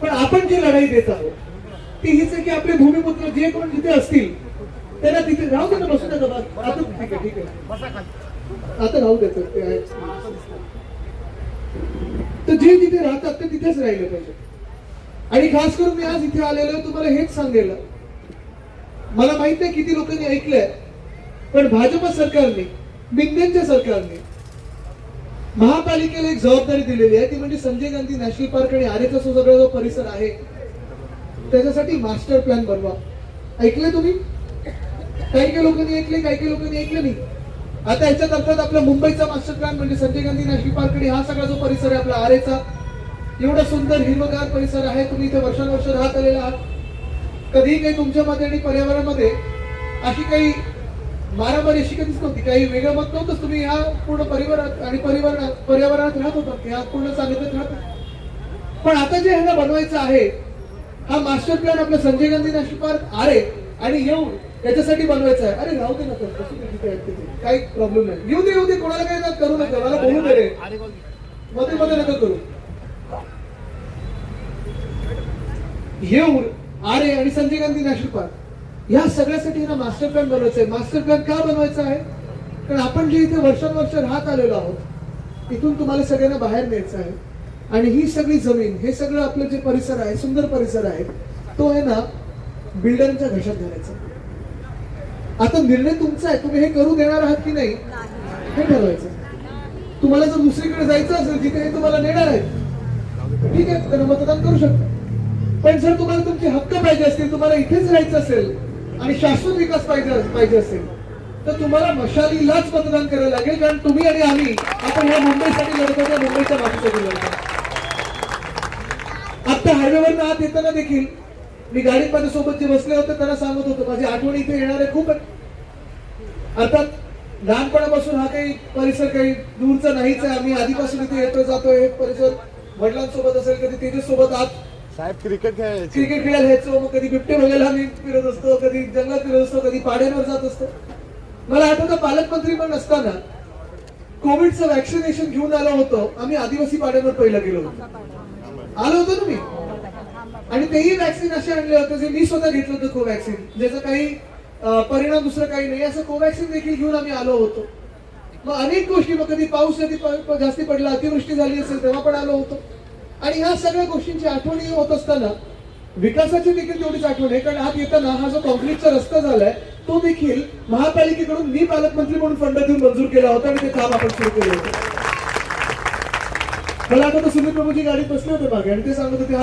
पण आपण जी लढाई देत आहोत ती हीच आहे की आपले भूमिपुत्र जे कोण जिथे असतील त्यांना तिथे राहू दे ना, बसू नका. आता ठीक आहे, ठीक आहे, आता राहू देत ते आहे. तर जे जिथे राहतात ते तिथेच राहिले पाहिजे. आणि खास करून मी आज इथे आलेलो तुम्हाला हेच सांगेल, मला माहित नाही किती लोकांनी ऐकलंय, पण भाजप सरकारने, बिंदेंच्या सरकारने महापालिकेला एक जबाबदारी दिलेली आहे, ती म्हणजे संजय गांधी नॅशनल पार्क आणि आरेचा सगळा जो परिसर आहे त्याच्यासाठी मास्टर प्लॅन बनवा. ऐकलंय तुम्ही? काही लोकांनी ऐकले, काही लोकांनी ऐकलं नाही. आता याच्यात अर्थात आपला मुंबईचा मास्टर प्लॅन म्हणजे संजय गांधी नॅशनल पार्क आणि हा सगळा जो परिसर आहे आपला आरेचा, एवढा सुंदर हिरवगार परिसर आहे. तुम्ही इथे वर्षानुवर्ष राहत आलेला आहात. कधीही काही तुमच्यामध्ये आणि पर्यावरणामध्ये अशी काही मारामारी अशी कधीच नव्हती, काही वेगळं मत नव्हतं. तुम्ही ह्या पूर्ण परिवारात आणि पर्यावरणात राहत होता, ह्या पूर्ण सांगितलं राहत. पण आता जे ह्यांना बनवायचं आहे हा मास्टर प्लॅन आपला संजय गांधी नॅशनल पार्क आरे आणि येऊन त्याच्यासाठी बनवायचं आहे. अरे राहू दे ना, काही प्रॉब्लेम नाही. येऊ दे, कोणाला काही ना करू नका, मला बोलू दे रे, मध्ये मध्ये नका करू. येऊन आरे आणि संजय गांधी नॅशनल पार्क या सगळ्यासाठी ना मास्टर प्लॅन बनवायचं आहे. मास्टर प्लॅन का बनवायचा आहे? कारण आपण जे इथे वर्षानुवर्ष राहत आलेलो आहोत तिथून तुम्हाला सगळ्यांना बाहेर न्यायचं आहे. आणि ही सगळी जमीन, हे सगळं आपलं जे परिसर आहे, सुंदर परिसर आहे, तो आहे ना बिल्डरच्या घशात घालायचा. आता निर्णय तुमचा आहे, तुम्ही हे करू देणार आहात की नाही हे ठरवायचं. तुम्हाला जर दुसरीकडे जायचं असेल जिथे हे तुम्हाला नेणार आहेत, ठीक आहे, तर मतदान करू शकता. पण जर तुम्हाला तुमचे हक्क पाहिजे असतील, तुम्हाला इथेच राहायचं असेल आणि शाश्वत विकास पाहिजे असेल तर तुम्हाला मशालीलाच मतदान करायला लागेल. कारण तुम्ही आणि आम्ही आपण ह्या मुंबईसाठी लढतो, त्या मुंबईच्या मातीसाठी लढतो. आता हायवेवरनं आत येताना देखील मी गाडीत माझ्या सोबत जे बसले होते त्यांना सांगत होतो माझी आठवण इथे येणार आहे खूप. अर्थात लहानपणापासून हा काही परिसर काही दूरचा नाहीच आहे. आम्ही आधीपासून इथे येतो जातो. हे परिसर वडिलांसोबत असेल, कधी तेजसोबत आत साहेब क्रिकेट खेळायला यायचो. मग कधी बिबटे बघायला आम्ही फिरत असतो, कधी जंगलात फिरत असतो, कधी पाड्यांवर जात असतो. मला आठवतं पालकमंत्री पण असताना कोविडचं वॅक्सिनेशन घेऊन आलो होतो. आम्ही आदिवासी पाड्यांवर पहिला गेलो होतो, आलो होतो ना मी. आणि तेही वॅक्सिन असे आणले होते जे मी स्वतः घेतलं होतं, कोवॅक्सिन, ज्याचा काही परिणाम दुसरं काही नाही असं कोवॅक्सिन देखील घेऊन आम्ही आलो होतो. मग अनेक गोष्टी, मग कधी पाऊस जास्ती पडला, अतिवृष्टी झाली असेल तेव्हा पण आलो होतो. आणि ह्या सगळ्या गोष्टींची आठवणी होत असताना विकासाची देखील तेवढीच आठवण आहे. कारण आत येताना हा जो कॉन्क्रीटचा रस्ता झालाय तो देखील महापालिकेकडून मी पालकमंत्री म्हणून फंड देऊन मंजूर केला होता आणि ते काम आपण सुरू केलं होतं. मला आठवतं सुनील प्रभूजी गाडीत बसले होते मागे आणि ते सांगत होते